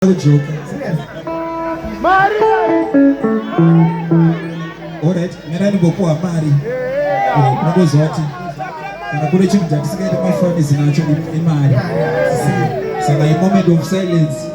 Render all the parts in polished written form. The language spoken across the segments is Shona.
Joke. Mari. Alright, mina ndibokuwa mari. Ndozoti. Kana kune chinhu chatisikaita mafanizi nacho imari. Saka a moment of silence.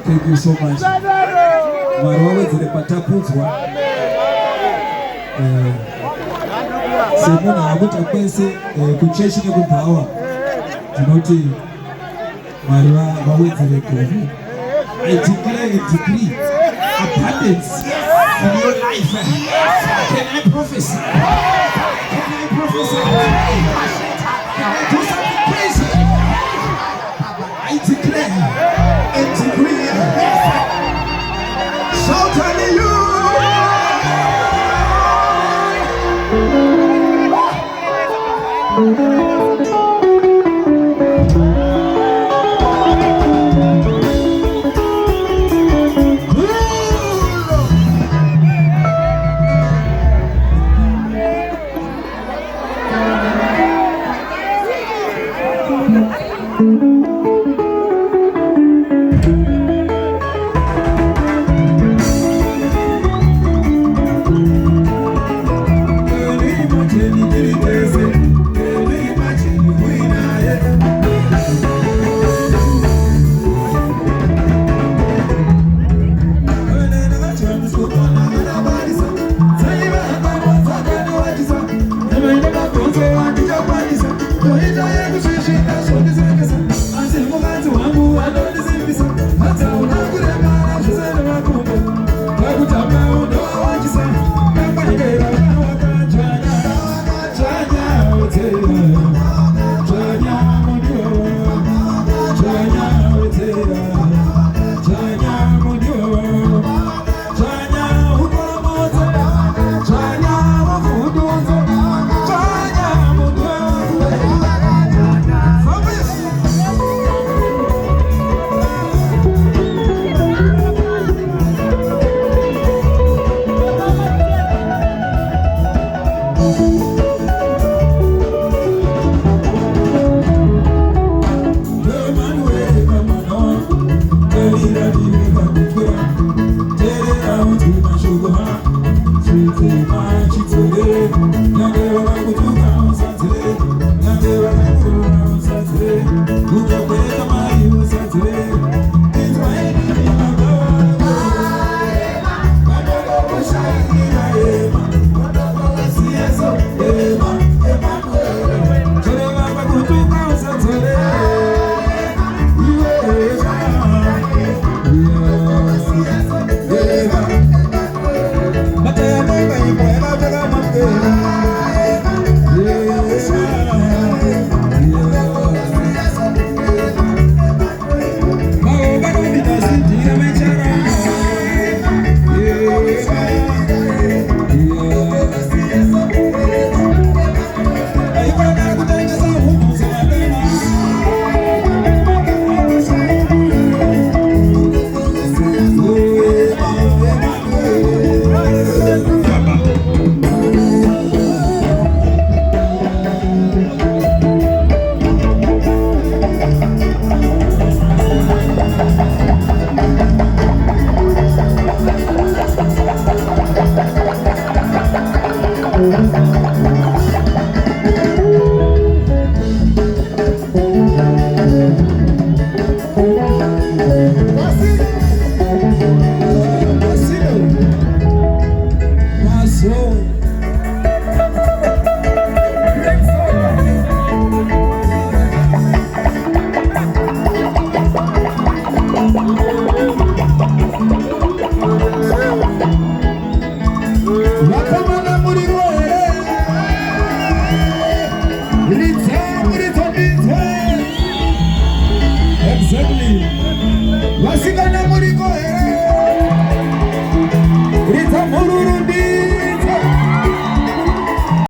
Thank you so much. Mwari wawedzere patapudzwa. Semunhu akuita kwese kuchechi nekubhawa. Tinoti Mwari wawedzere gomo. I declare a decree abundance in your life. Can I prophesy? Can I prophesy? Can I do something crazy? I declare a decree. Shout hallelujah!